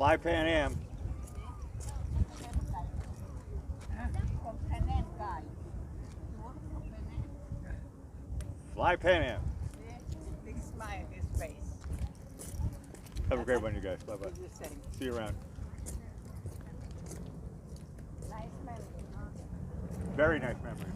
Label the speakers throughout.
Speaker 1: Fly Pan Am. Fly Pan Am.
Speaker 2: Big smile on his face.
Speaker 1: Have a great one, you guys. Bye-bye. See you around.
Speaker 2: Nice memory.
Speaker 1: Very nice memories.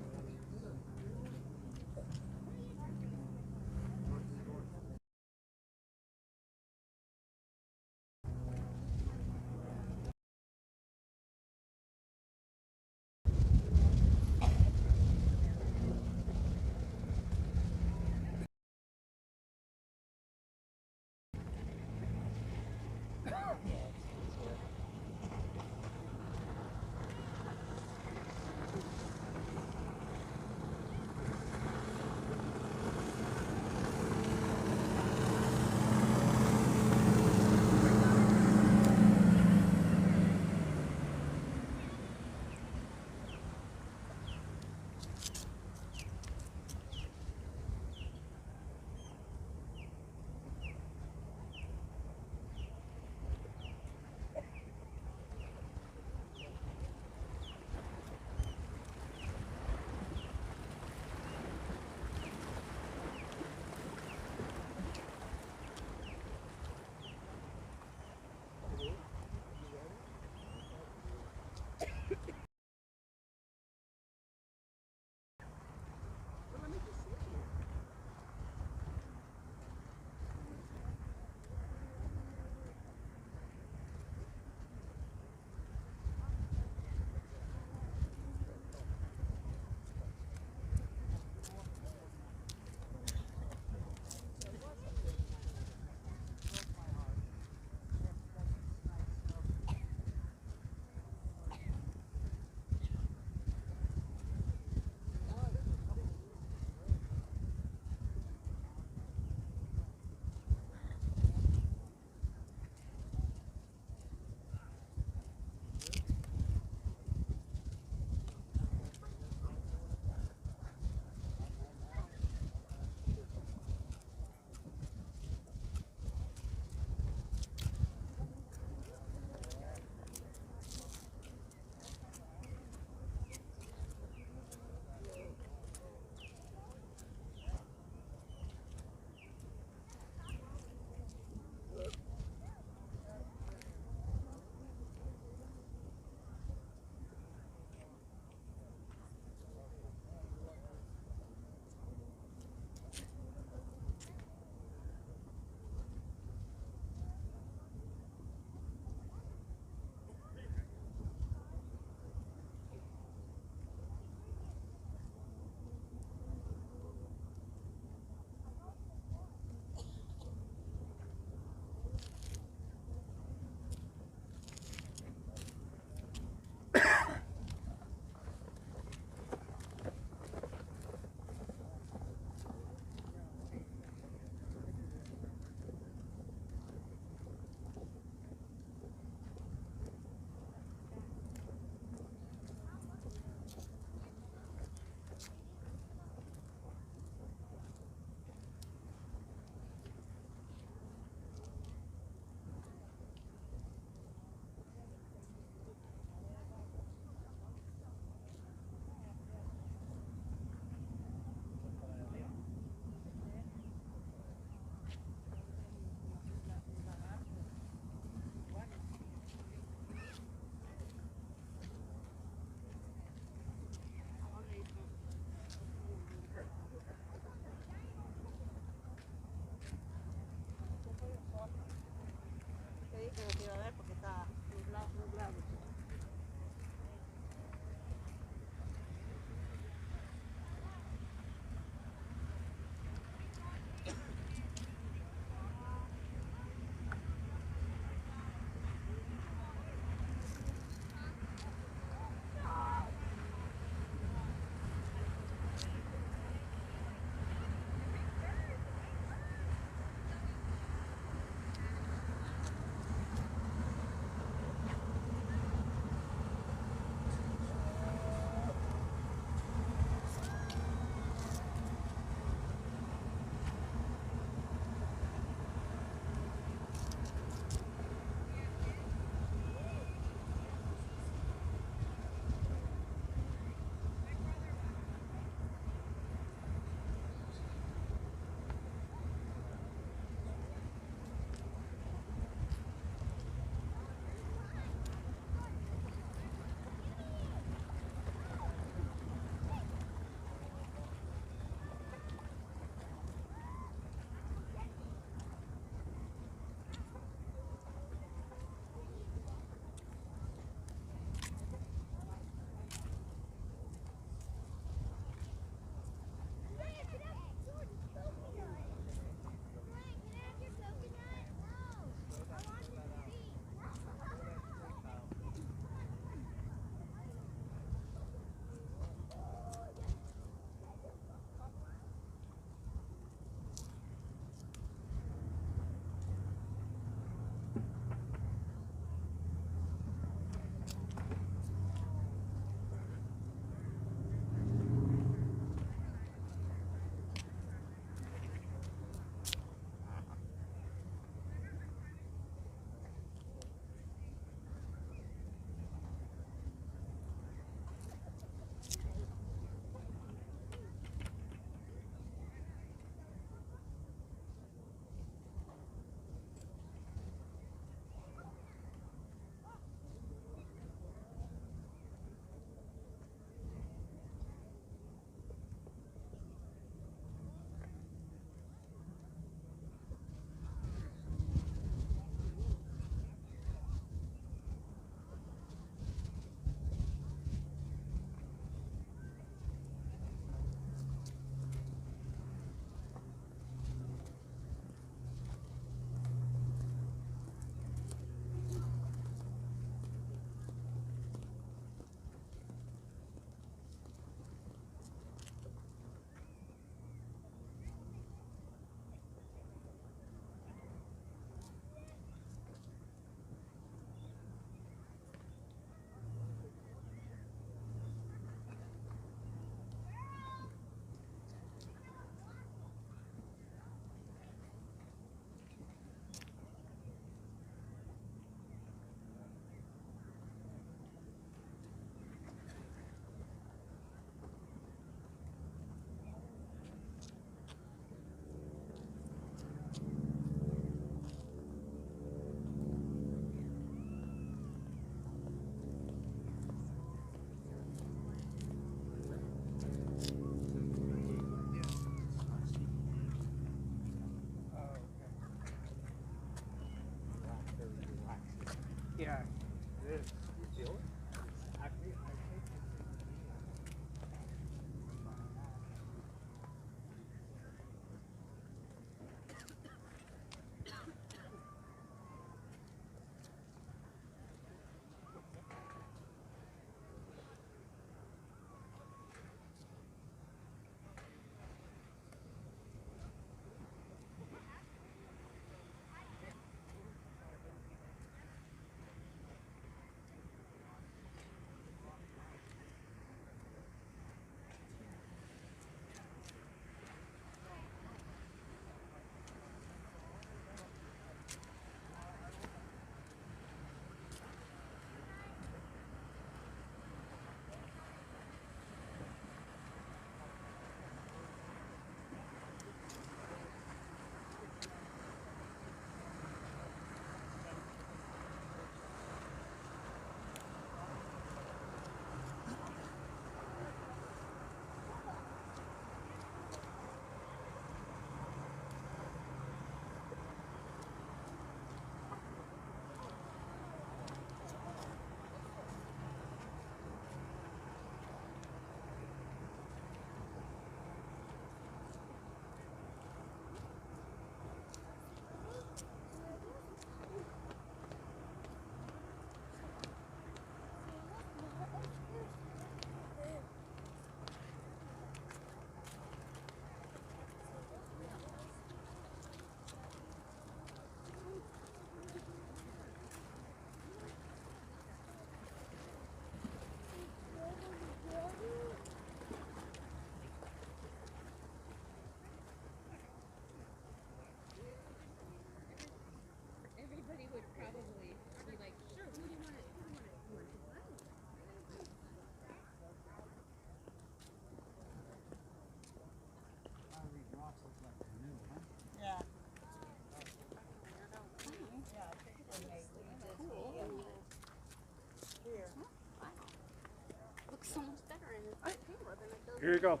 Speaker 1: Here you go.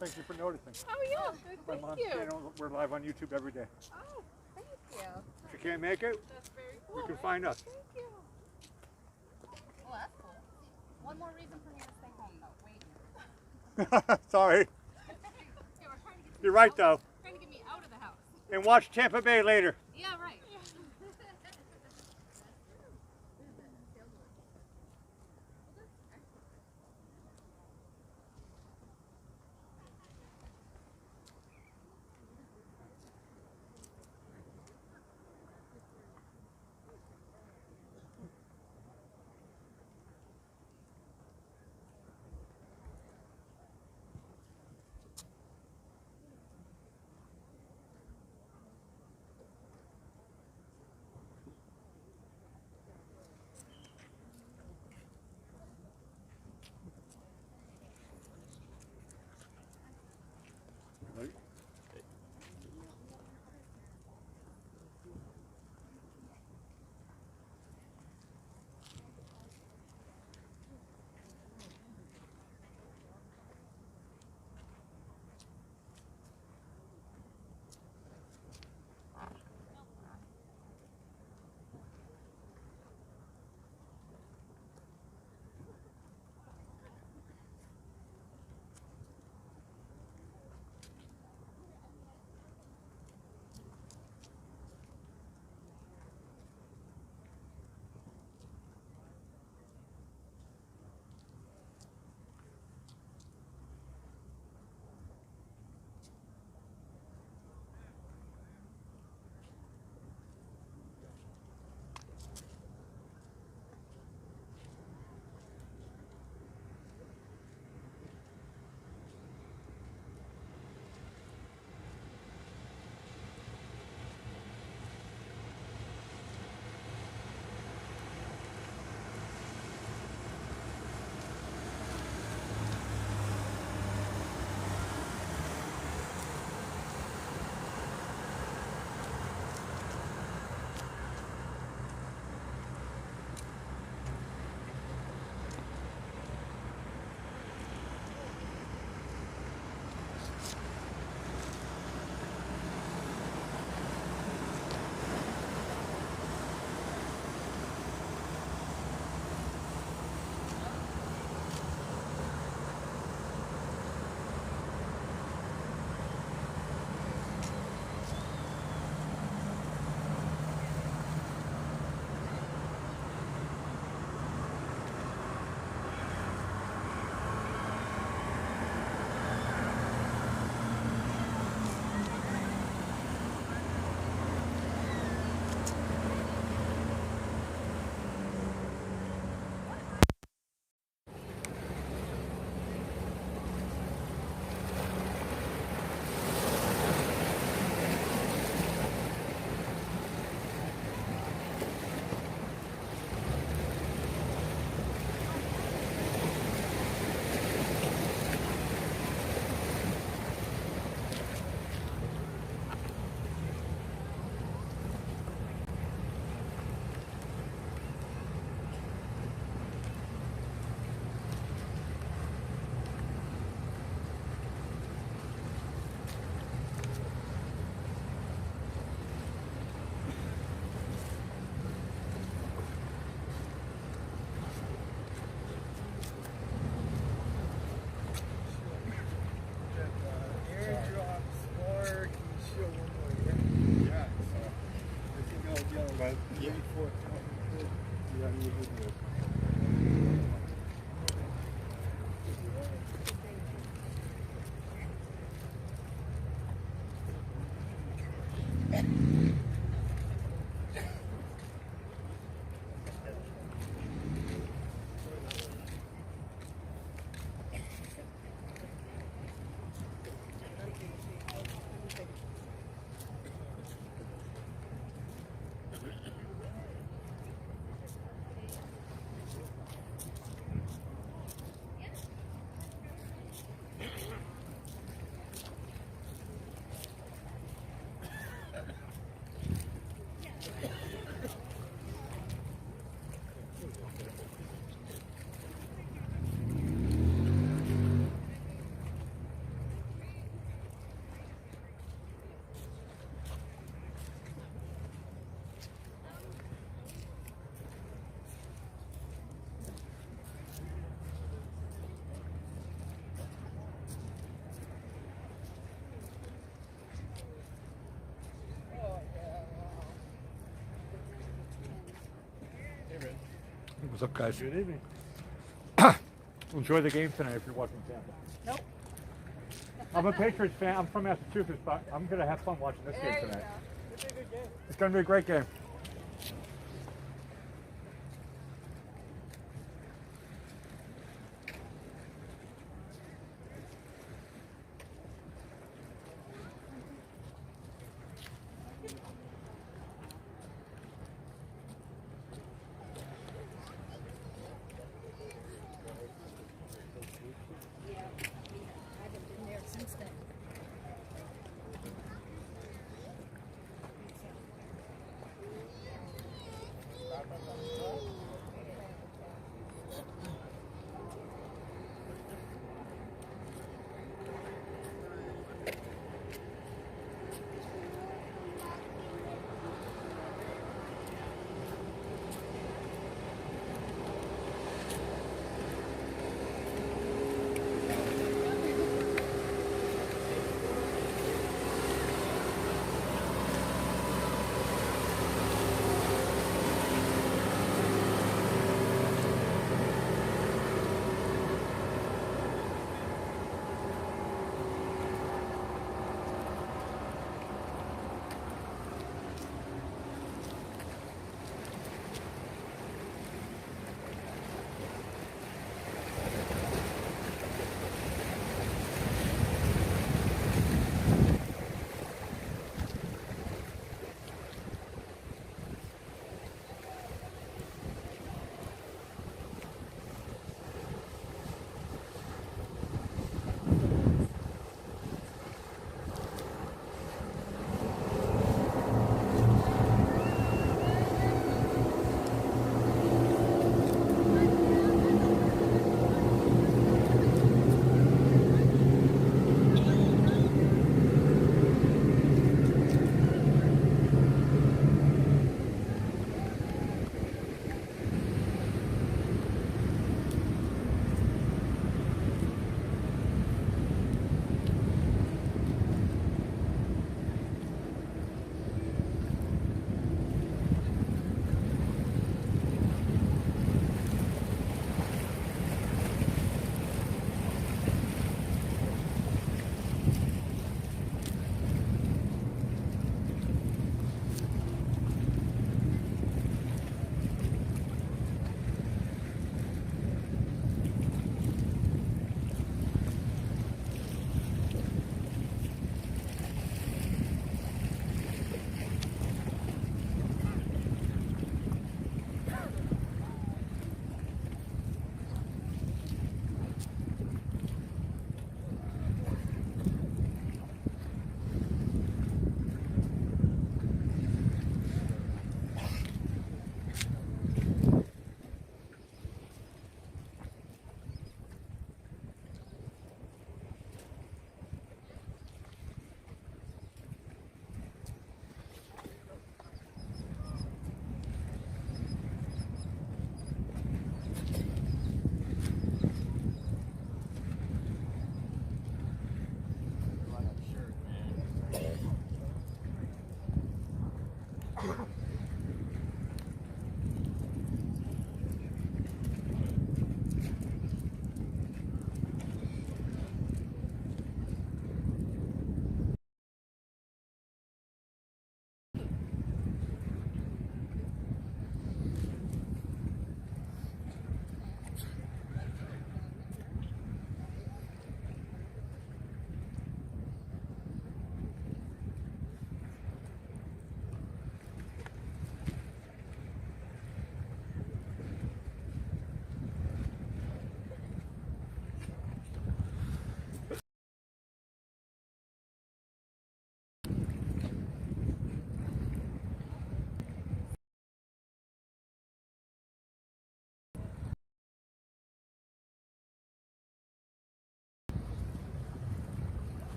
Speaker 1: Thank you for noticing.
Speaker 3: Oh yeah, good,
Speaker 1: My
Speaker 3: thank
Speaker 1: mom's
Speaker 3: you.
Speaker 1: channel, we're live on YouTube every day.
Speaker 3: Oh, thank you.
Speaker 1: If you can't make it,
Speaker 3: That's very cool.
Speaker 1: you can find us.
Speaker 3: Thank you. Well, that's cool. One more reason for me to stay home, though. Wait.
Speaker 1: Sorry.
Speaker 3: Yeah, we're trying to get
Speaker 1: You're right,
Speaker 3: out,
Speaker 1: though.
Speaker 3: trying to get me out of the house.
Speaker 1: And watch Tampa Bay later.
Speaker 3: Yeah, right.
Speaker 1: up, guys?
Speaker 4: Good evening.
Speaker 1: Enjoy the game tonight if you're watching Tampa.
Speaker 3: Nope.
Speaker 1: I'm a Patriots fan. I'm from Massachusetts, but I'm going to have fun watching this game
Speaker 3: There you
Speaker 1: tonight.
Speaker 3: go.
Speaker 4: It's a good game.
Speaker 1: It's going to be a great game.
Speaker 2: I haven't been there since then.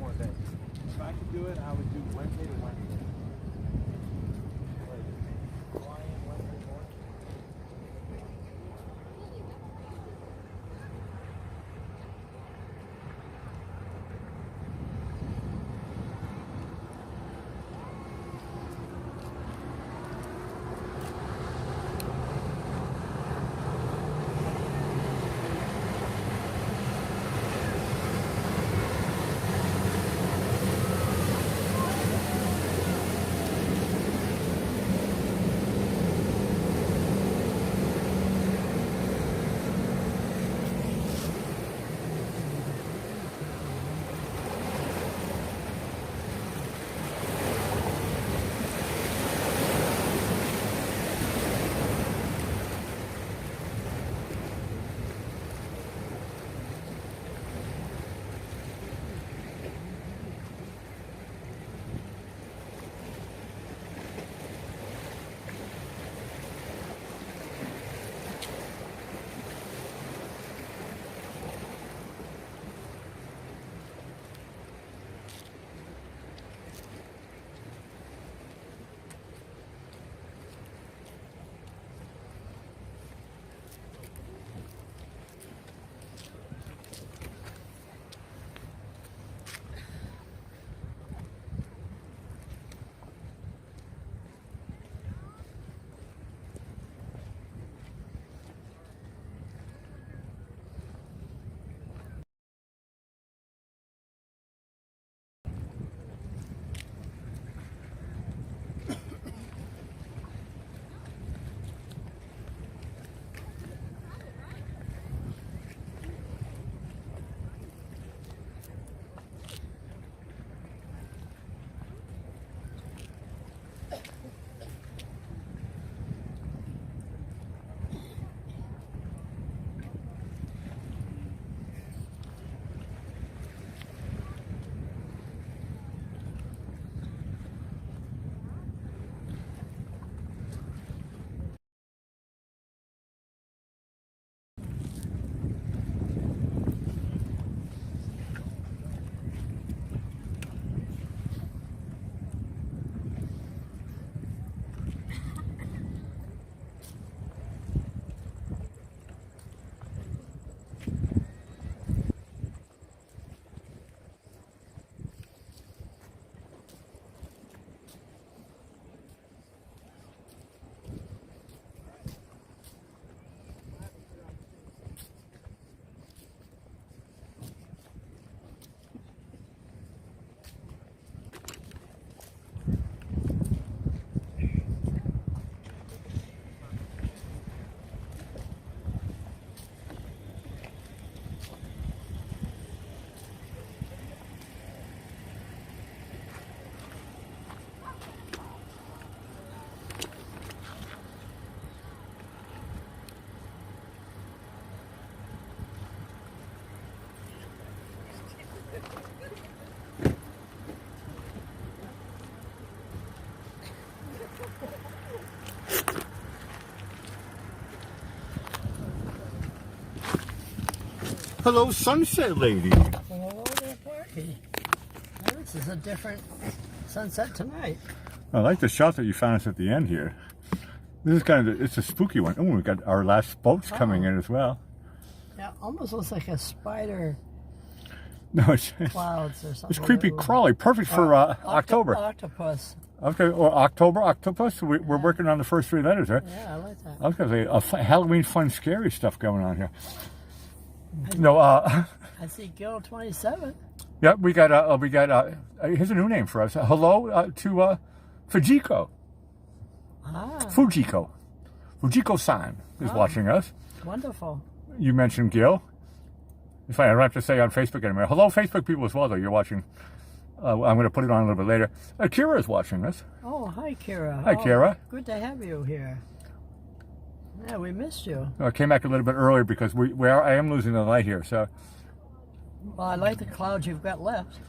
Speaker 1: more day. If I could do it, I would do Wednesday to Wednesday. Like, flying Wednesday morning.
Speaker 4: Hello, Sunset Lady.
Speaker 5: Hello there, party. Now, this is a different sunset tonight.
Speaker 4: I like the shot that you found us at the end here. This is kind of, it's a spooky one. Oh, we've got our last boats coming in as well.
Speaker 5: Yeah, almost looks like a spider
Speaker 4: No, it's
Speaker 5: clouds or something.
Speaker 4: it's creepy crawly, perfect for October.
Speaker 5: Octopus.
Speaker 4: Okay, or October, octopus. We're working on the first three letters, right?
Speaker 5: Yeah, I like that.
Speaker 4: I was going to say Halloween fun, scary stuff going on here. No,
Speaker 5: I see Gil 27.
Speaker 4: yeah, we got here's a new name for us. Hello to Fujiko. Fujiko-san is watching us.
Speaker 5: Wonderful.
Speaker 4: You mentioned Gil. It's funny, I don't have to say on Facebook anymore. Hello, Facebook people as well, though. You're watching. I'm going to put it on a little bit later. Kira is watching us.
Speaker 5: Oh, hi, Kira.
Speaker 4: Hi, Kira.
Speaker 5: Good to have you here. Yeah, we missed you.
Speaker 4: I came back a little bit earlier because I am losing the light here. So,
Speaker 5: Well, I like the clouds you've got left.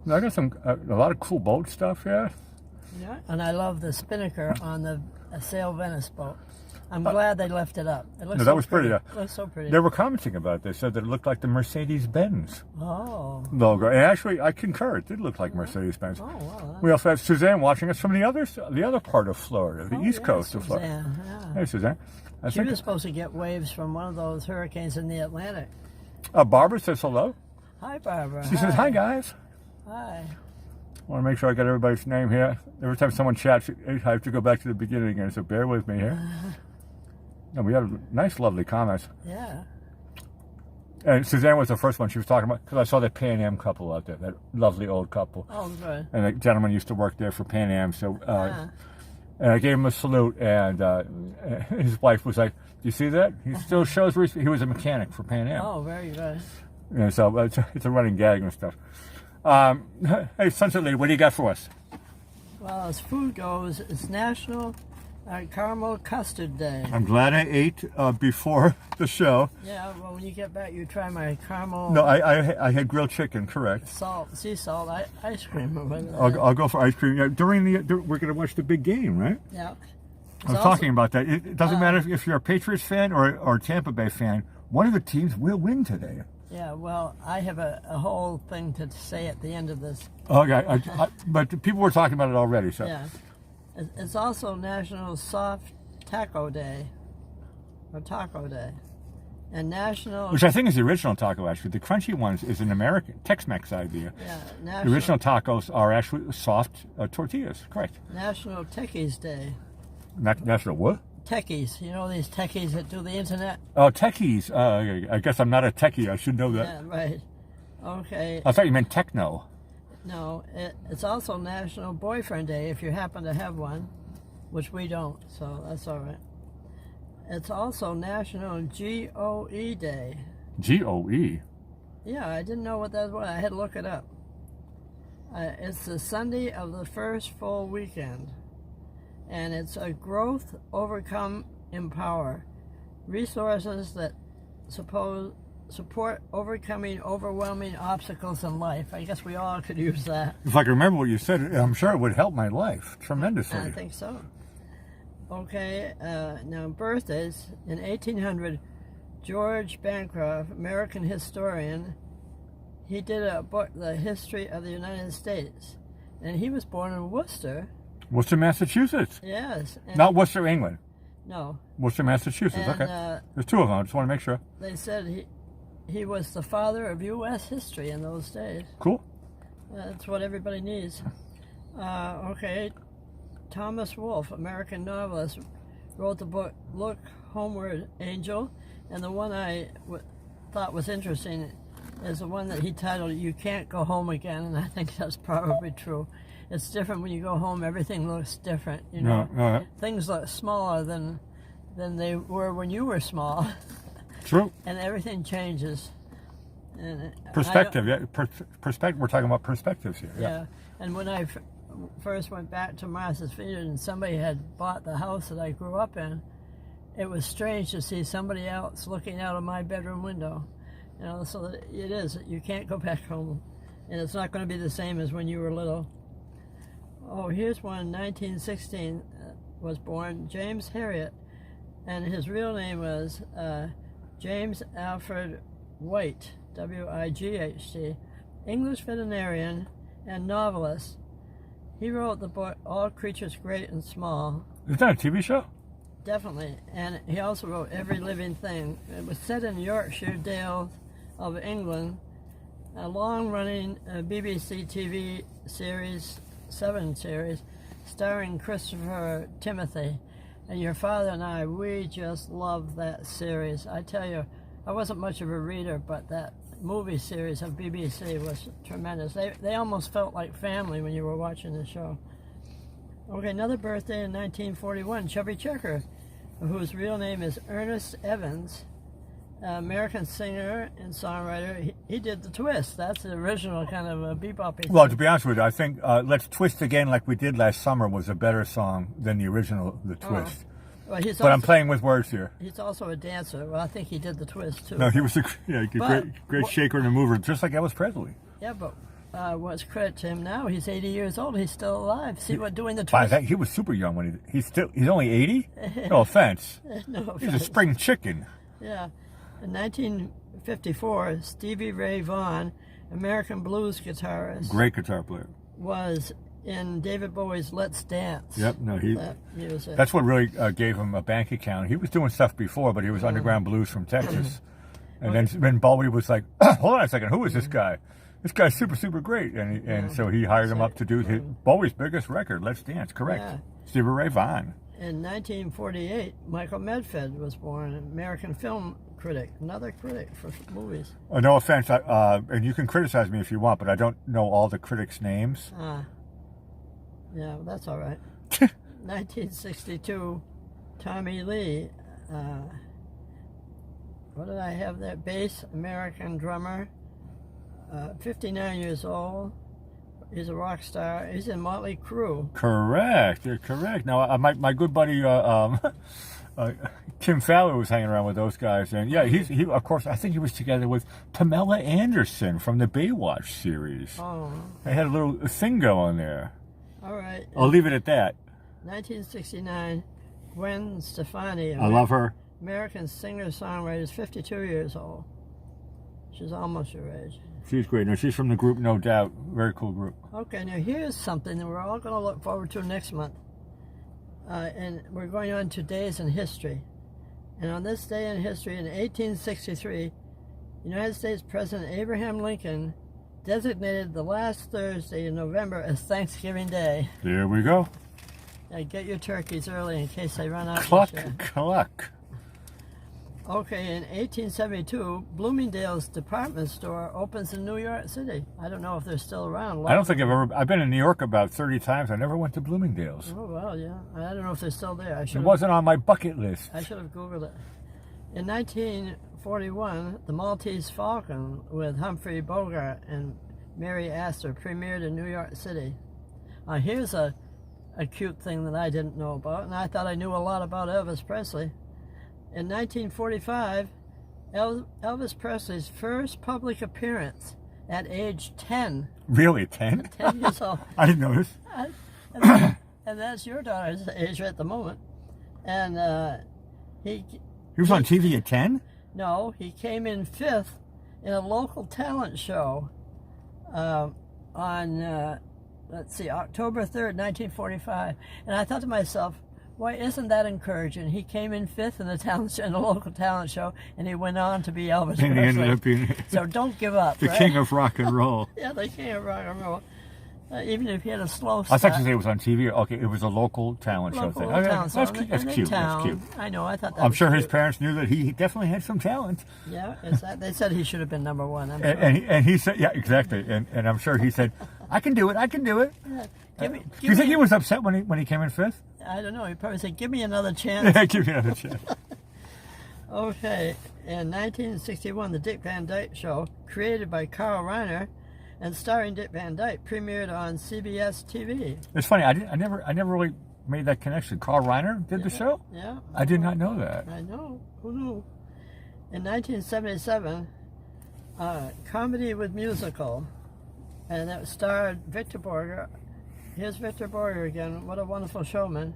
Speaker 4: I got a lot of cool boat stuff here.
Speaker 5: Yeah, and I love the spinnaker on the Sail Venice boat. I'm glad they left it up. It looks
Speaker 4: No,
Speaker 5: so
Speaker 4: that was pretty.
Speaker 5: It looks so pretty.
Speaker 4: They were commenting about it. They said that it looked like the Mercedes-Benz
Speaker 5: Oh.
Speaker 4: logo. And actually, I concur. It did look like Mercedes-Benz.
Speaker 5: Oh, wow.
Speaker 4: We also have Suzanne watching us from the other part of Florida, the east coast of Florida.
Speaker 5: Suzanne, yeah.
Speaker 4: Hey, Suzanne.
Speaker 5: She was supposed to get waves from one of those hurricanes in the Atlantic.
Speaker 4: Barbara says hello.
Speaker 5: Hi, Barbara.
Speaker 4: She says, hi, guys.
Speaker 5: Hi.
Speaker 4: I want to make sure I got everybody's name here. Every time someone chats, I have to go back to the beginning again, so bear with me here. And we had nice, lovely comments.
Speaker 5: Yeah.
Speaker 4: And Suzanne was the first one she was talking about, because I saw that Pan Am couple out there, that lovely old couple.
Speaker 5: Oh, good.
Speaker 4: And the gentleman used to work there for Pan Am, so and I gave him a salute, and his wife was like, "Do you see that? He still shows he was a mechanic for Pan Am."
Speaker 5: Oh, very good.
Speaker 4: And so it's a running gag and stuff. Hey, Sunset Lady, what do you got for us?
Speaker 5: Well, as food goes, it's National Caramel Custard Day.
Speaker 4: I'm glad I ate before the show.
Speaker 5: Yeah, well, when you get back, you try my caramel.
Speaker 4: No, I had grilled chicken, correct.
Speaker 5: Sea salt ice cream.
Speaker 4: I'll go for ice cream. Yeah, we're going to watch the big game, right?
Speaker 5: Yeah.
Speaker 4: I was talking about that. It doesn't matter if you're a Patriots fan or a Tampa Bay fan. One of the teams will win today.
Speaker 5: Yeah, well, I have a whole thing to say at the end of this.
Speaker 4: Okay, but people were talking about it already. So
Speaker 5: yeah, it's also National Soft Taco Day, or Taco Day, and National.
Speaker 4: Which I think is the original taco. Actually, the crunchy ones is an American Tex-Mex idea.
Speaker 5: Yeah,
Speaker 4: the original tacos are actually soft tortillas. Correct.
Speaker 5: National Techies Day.
Speaker 4: National what?
Speaker 5: Techies, you know these techies that do the internet?
Speaker 4: Oh, techies. I guess I'm not a techie. I should know that.
Speaker 5: Yeah, right. Okay.
Speaker 4: I thought you meant techno.
Speaker 5: No, it's also National Boyfriend Day if you happen to have one, which we don't, so that's all right. It's also National GOE Day.
Speaker 4: GOE?
Speaker 5: Yeah, I didn't know what that was. I had to look it up. It's the Sunday of the first full weekend. And it's a growth, overcome, empower. Resources that support overcoming overwhelming obstacles in life. I guess we all could use that.
Speaker 4: If I can remember what you said, I'm sure it would help my life tremendously.
Speaker 5: I think so. Okay, now birthdays. In 1800, George Bancroft, American historian, he did a book, The History of the United States. And he was born in Worcester.
Speaker 4: Worcester, Massachusetts.
Speaker 5: Yes.
Speaker 4: Not Worcester, England.
Speaker 5: No.
Speaker 4: Worcester, Massachusetts.
Speaker 5: And,
Speaker 4: okay. There's two of them. I just want to make sure.
Speaker 5: They said he was the father of U.S. history in those days.
Speaker 4: Cool.
Speaker 5: That's what everybody needs. Okay. Thomas Wolfe, American novelist, wrote the book Look Homeward, Angel. And the one I thought was interesting is the one that he titled You Can't Go Home Again. And I think that's probably true. It's different when you go home. Everything looks different, you know.
Speaker 4: No.
Speaker 5: Things look smaller than they were when you were small.
Speaker 4: True.
Speaker 5: And everything changes. And
Speaker 4: perspective, yeah. Perspective. We're talking about perspectives here.
Speaker 5: Yeah. And when I first went back to Martha's Vineyard and somebody had bought the house that I grew up in, it was strange to see somebody else looking out of my bedroom window. You know, so that it is. You can't go back home. And it's not going to be the same as when you were little. Oh, here's one. 1916 was born James Herriot, and his real name was James Alfred White, W-I-G-H-T, English veterinarian and novelist. He wrote the book All Creatures Great and Small.
Speaker 4: Is that a TV show?
Speaker 5: Definitely, and he also wrote Every Living Thing. It was set in Yorkshire Dales of England, a long-running BBC TV series, 7 series, starring Christopher Timothy. And your father and I, we just loved that series. I tell you, I wasn't much of a reader, but that movie series of BBC was tremendous. They almost felt like family when you were watching the show. Okay, another birthday in 1941, Chubby Checker, whose real name is Ernest Evans, American singer and songwriter. He did the twist. That's the original kind of a bebop.
Speaker 4: Well, to be honest with you, I think Let's Twist Again Like We Did Last Summer was a better song than the original, The Twist.
Speaker 5: Well,
Speaker 4: but I'm playing with words here.
Speaker 5: He's also a dancer. Well, I think he did the twist, too.
Speaker 4: No, he was a great shaker and a mover, just like Elvis Presley.
Speaker 5: Yeah, but what's credit to him now, he's 80 years old. He's still alive. See what doing the
Speaker 4: By
Speaker 5: twist?
Speaker 4: that, he was super young when he's only 80. No offense.
Speaker 5: No
Speaker 4: He's a
Speaker 5: offense.
Speaker 4: spring chicken.
Speaker 5: Yeah. In 1954, Stevie Ray Vaughan, American blues guitarist,
Speaker 4: Great guitar player.
Speaker 5: was in David Bowie's Let's Dance.
Speaker 4: Yep. No,
Speaker 5: That music.
Speaker 4: that's what really gave him a bank account. He was doing stuff before, but he was underground blues from Texas. And then Bowie was like, hold on a second, who is this guy? This guy's super, super great. And so he hired him up to do Bowie's biggest record, Let's Dance, correct.
Speaker 5: Yeah.
Speaker 4: Stevie Ray Vaughan.
Speaker 5: In 1948, Michael Medved was born, an American film critic, another critic for movies.
Speaker 4: No offense, and you can criticize me if you want, but I don't know all the critics' names.
Speaker 5: Yeah, that's all right. 1962, Tommy Lee. What did I have there? Bass, American drummer, 59 years old. He's a rock star. He's in Motley Crue.
Speaker 4: Correct, you're correct. Now, my good buddy Kim Fowler was hanging around with those guys, and yeah, he of course I think he was together with Pamela Anderson from the Baywatch series.
Speaker 5: Oh,
Speaker 4: They had a little thing going there.
Speaker 5: all right.
Speaker 4: I'll leave it at that.
Speaker 5: 1969, Gwen Stefani.
Speaker 4: I love her.
Speaker 5: American singer-songwriter, is 52 years old. She's almost your age.
Speaker 4: She's great. No, she's from the group No Doubt. Very cool group.
Speaker 5: Okay, now here's something that we're all going to look forward to next month. And we're going on to days in history. And on this day in history, in 1863, United States President Abraham Lincoln designated the last Thursday in November as Thanksgiving Day.
Speaker 4: There we go.
Speaker 5: Now get your turkeys early in case they run out
Speaker 4: Cluck,
Speaker 5: this year.
Speaker 4: cluck.
Speaker 5: Okay, in 1872, Bloomingdale's department store opens in New York City. I don't know if they're still around.
Speaker 4: I don't think I've been in New York about 30 times. I never went to Bloomingdale's.
Speaker 5: Oh, well, yeah. I don't know if they're still there.
Speaker 4: It wasn't on my bucket list.
Speaker 5: I should have Googled it. In 1941, the Maltese Falcon with Humphrey, Bogart, and Mary Astor premiered in New York City. Here's a cute thing that I didn't know about, and I thought I knew a lot about Elvis Presley. In 1945, Elvis Presley's first public appearance at age 10.
Speaker 4: Really, 10?
Speaker 5: 10 years old.
Speaker 4: I didn't know this.
Speaker 5: And that's your daughter's age at the moment. And he
Speaker 4: He was on TV at 10?
Speaker 5: No, he came in 5th in a local talent show on, let's see, October 3rd, 1945. And I thought to myself, why isn't that encouraging? He came in 5th in the local talent show, and he went on to be Elvis
Speaker 4: And he ended
Speaker 5: Presley.
Speaker 4: up being
Speaker 5: So don't give up,
Speaker 4: the
Speaker 5: right?
Speaker 4: king of rock and roll.
Speaker 5: Yeah, the king of rock and roll. Even if he had a slow
Speaker 4: I
Speaker 5: start.
Speaker 4: thought you said it was on TV. Okay, it was a local talent show
Speaker 5: Local
Speaker 4: thing. Okay,
Speaker 5: talent
Speaker 4: that's
Speaker 5: show,
Speaker 4: cute.
Speaker 5: and
Speaker 4: That's
Speaker 5: in
Speaker 4: cute. That's
Speaker 5: town.
Speaker 4: cute.
Speaker 5: I know, I thought that
Speaker 4: I'm
Speaker 5: was
Speaker 4: sure his
Speaker 5: cute.
Speaker 4: parents knew that he definitely had some talent.
Speaker 5: Yeah, they said he should have been number one. I'm sure.
Speaker 4: And he said, yeah, exactly. And I'm sure he said, I can do it. I can do it.
Speaker 5: Give
Speaker 4: Do you think he was upset when he came in 5th?
Speaker 5: I don't know. He probably said, "Give me another chance."
Speaker 4: Give me another chance.
Speaker 5: Okay. In 1961, the Dick Van Dyke Show, created by Carl Reiner and starring Dick Van Dyke, premiered on CBS TV.
Speaker 4: It's funny. I never really made that connection. Carl Reiner did the show.
Speaker 5: Yeah.
Speaker 4: I did not know that.
Speaker 5: I know. Who knew? In 1977, comedy with musical, and that starred Victor Borger. Here's Victor Borger again. What a wonderful showman.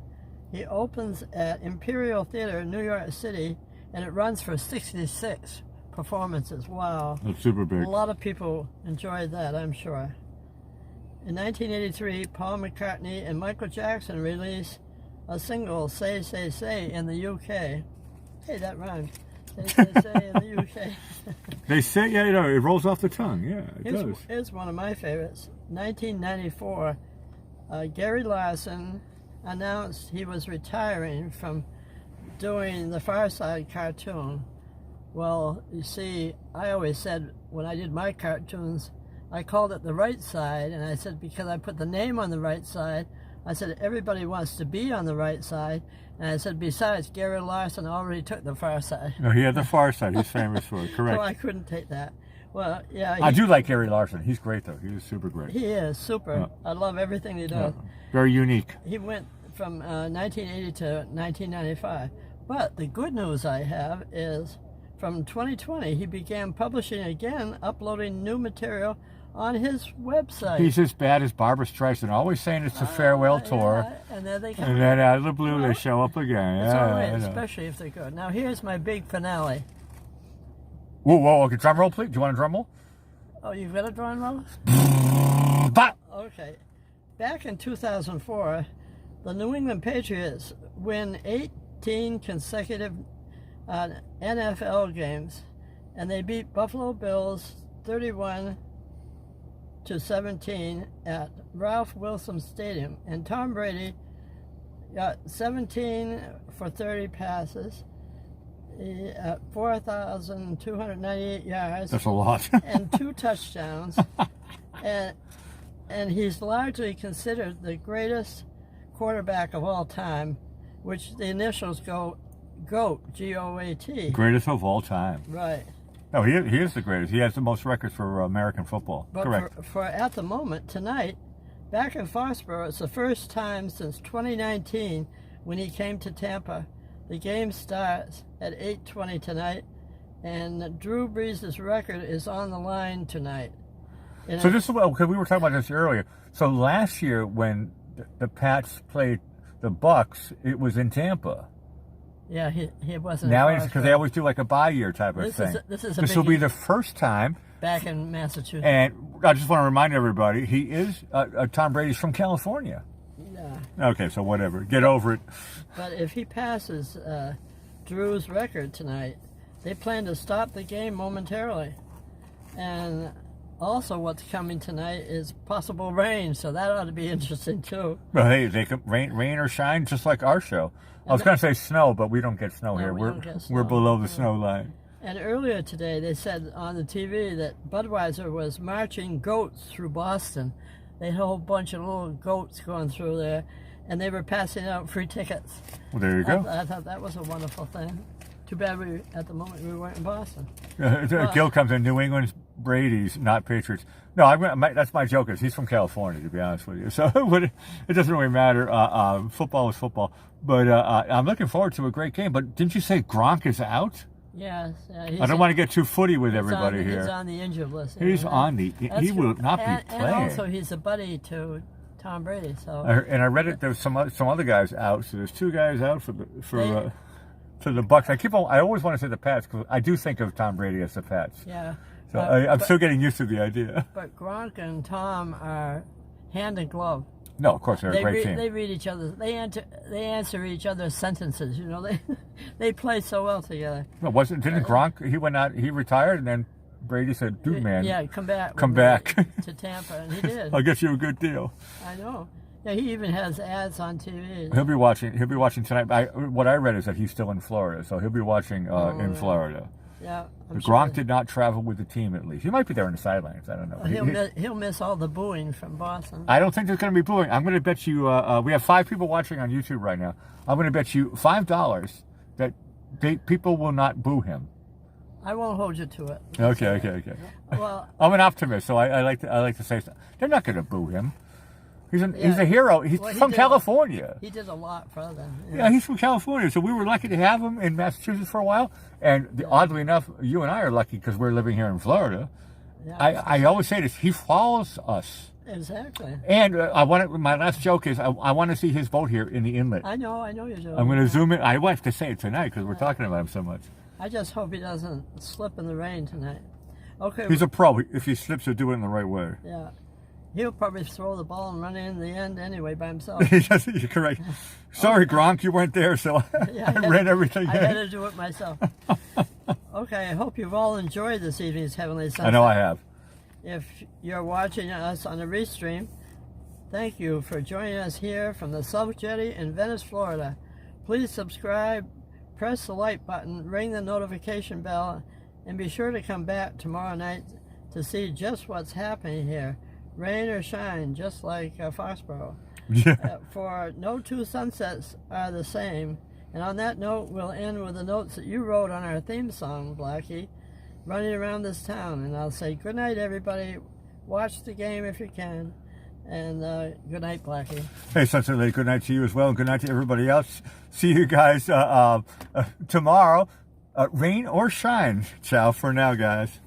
Speaker 5: He opens at Imperial Theater, New York City, and it runs for 66 performances. Wow.
Speaker 4: That's super big.
Speaker 5: A lot of people enjoyed that, I'm sure. In 1983, Paul McCartney and Michael Jackson released a single, Say, Say, Say, in the UK. Hey, that rhymed. Say, Say, Say, in the UK.
Speaker 4: They say, yeah, it rolls off the tongue. Yeah, it does.
Speaker 5: Here's one of my favorites. 1994, Gary Larson announced he was retiring from doing the Far Side cartoon. Well, you see, I always said when I did my cartoons, I called it the right side, and I said because I put the name on the right side, I said everybody wants to be on the right side, and I said besides, Gary Larson already took the Far Side.
Speaker 4: No, he had the Far Side. He's famous for it. Correct.
Speaker 5: So I couldn't take that. Well, yeah.
Speaker 4: I do like Gary Larson. He's great, though. He is super great.
Speaker 5: He is super. I love everything he does.
Speaker 4: Very unique.
Speaker 5: He went from 1980 to 1995. But the good news I have is from 2020, he began publishing again, uploading new material on his website.
Speaker 4: He's as bad as Barbra Streisand, always saying it's a farewell tour.
Speaker 5: Yeah, and then they come
Speaker 4: And then out of the blue, they show up again.
Speaker 5: It's
Speaker 4: Yeah,
Speaker 5: all right,
Speaker 4: I know.
Speaker 5: especially if they're good. Now, here's my big finale.
Speaker 4: Whoa, okay, drum roll, please. Do you want a drum roll?
Speaker 5: Oh, you've got a drawing roll?
Speaker 4: Bah!
Speaker 5: Okay. Back in 2004, the New England Patriots win 18 consecutive NFL games, and they beat Buffalo Bills 31-17 at Ralph Wilson Stadium. And Tom Brady got 17 for 30 passes, 4,298 yards.
Speaker 4: That's a lot.
Speaker 5: And 2 touchdowns. And he's largely considered the greatest quarterback of all time, which the initials go GOAT, G-O-A-T.
Speaker 4: Greatest of all time.
Speaker 5: Right.
Speaker 4: No, he is the greatest. He has the most records for American football.
Speaker 5: But
Speaker 4: Correct.
Speaker 5: for at the moment, tonight, back in Foxborough, it's the first time since 2019 when he came to Tampa. The game starts at 8:20 tonight, and Drew Brees' record is on the line tonight. And
Speaker 4: So this is what, because we were talking about this earlier. So last year when the Pats played the Bucks, it was in Tampa.
Speaker 5: yeah, he wasn't.
Speaker 4: Now
Speaker 5: in
Speaker 4: it's because they
Speaker 5: Foxborough.
Speaker 4: always do like a bye year type of
Speaker 5: This
Speaker 4: thing.
Speaker 5: is a
Speaker 4: This will be
Speaker 5: biggie.
Speaker 4: the first time.
Speaker 5: Back in Massachusetts.
Speaker 4: And I just want to remind everybody, he is Tom Brady's from California.
Speaker 5: Yeah.
Speaker 4: Okay, so whatever. Get over it.
Speaker 5: But if he passes Drew's record tonight, they plan to stop the game momentarily. And also what's coming tonight is possible rain, so that ought to be interesting too.
Speaker 4: Well, hey, they can rain or shine just like our show. I was going to say snow, but we don't get snow
Speaker 5: No,
Speaker 4: here.
Speaker 5: we don't get snow.
Speaker 4: We're below the snow line.
Speaker 5: And earlier today they said on the TV that Budweiser was marching goats through Boston. They had a whole bunch of little goats going through there, and they were passing out free tickets.
Speaker 4: Well, there you go.
Speaker 5: I thought that was a wonderful thing. Too bad at the moment we weren't in Boston.
Speaker 4: Gil comes in, New England's Brady's, not Patriots. No, that's my joke. Is he's from California, to be honest with you. So it doesn't really matter. Football is football. But I'm looking forward to a great game. But didn't you say Gronk is out?
Speaker 5: Yes.
Speaker 4: I don't want to get too footy with everybody
Speaker 5: He's
Speaker 4: here.
Speaker 5: on the injured list.
Speaker 4: He's on the. He will not be playing.
Speaker 5: And also, he's a buddy to Tom Brady. So.
Speaker 4: And I read it. There's some other guys out. So there's 2 guys out for the Bucks. I always want to say the Pats because I do think of Tom Brady as the Pats.
Speaker 5: Yeah.
Speaker 4: So I'm still getting used to the idea.
Speaker 5: But Gronk and Tom are hand in glove.
Speaker 4: No, of course they're a great team.
Speaker 5: They read each other. They answer each other's sentences. You know, they play so well together.
Speaker 4: No, didn't Gronk? He went out. He retired, and then Brady said, "Dude, man,
Speaker 5: Yeah, come back
Speaker 4: to
Speaker 5: Tampa," and he did.
Speaker 4: I'll get you a good deal."
Speaker 5: I know. Yeah, he even has ads on TV.
Speaker 4: He'll be watching tonight. What I read is that he's still in Florida, so he'll be watching in Florida.
Speaker 5: Yeah,
Speaker 4: Gronk did not travel with the team, at least. He might be there in the sidelines. I don't know.
Speaker 5: He'll miss all the booing from Boston.
Speaker 4: I don't think there's going to be booing. I'm going to bet you. We have 5 people watching on YouTube right now. I'm going to bet you $5 that people will not boo him.
Speaker 5: I won't hold you to it.
Speaker 4: Okay.
Speaker 5: Well,
Speaker 4: I'm an optimist, so I like to say something. They're not going to boo him. He's a hero. He's from California.
Speaker 5: He did a lot for them.
Speaker 4: Yeah, he's from California, so we were lucky to have him in Massachusetts for a while. And oddly enough, you and I are lucky because we're living here in Florida.
Speaker 5: Yeah.
Speaker 4: I always say this: he follows us.
Speaker 5: Exactly.
Speaker 4: And my last joke is I want to see his boat here in the inlet.
Speaker 5: I know you do.
Speaker 4: I'm going to zoom in. I want to say it tonight because we're talking about him so much.
Speaker 5: I just hope he doesn't slip in the rain tonight. Okay.
Speaker 4: He's a pro. If he slips, he'll do it in the right way.
Speaker 5: Yeah. He'll probably throw the ball and run in the end anyway by himself.
Speaker 4: You're correct. Sorry, Gronk, you weren't there, so I ran everything
Speaker 5: I had
Speaker 4: in.
Speaker 5: to do it myself. Okay, I hope you've all enjoyed this evening's Heavenly Sunset.
Speaker 4: I know I have.
Speaker 5: If you're watching us on the restream, thank you for joining us here from the South Jetty in Venice, Florida. Please subscribe, press the like button, ring the notification bell, and be sure to come back tomorrow night to see just what's happening here. Rain or shine, just like Foxborough.
Speaker 4: Yeah.
Speaker 5: For no 2 sunsets are the same. And on that note, we'll end with the notes that you wrote on our theme song, Blackie, running around this town. And I'll say good night, everybody. Watch the game if you can. And good night, Blackie.
Speaker 4: Hey, Sunset Lady, good night to you as well, and good night to everybody else. See you guys tomorrow. Rain or shine. Ciao for now, guys.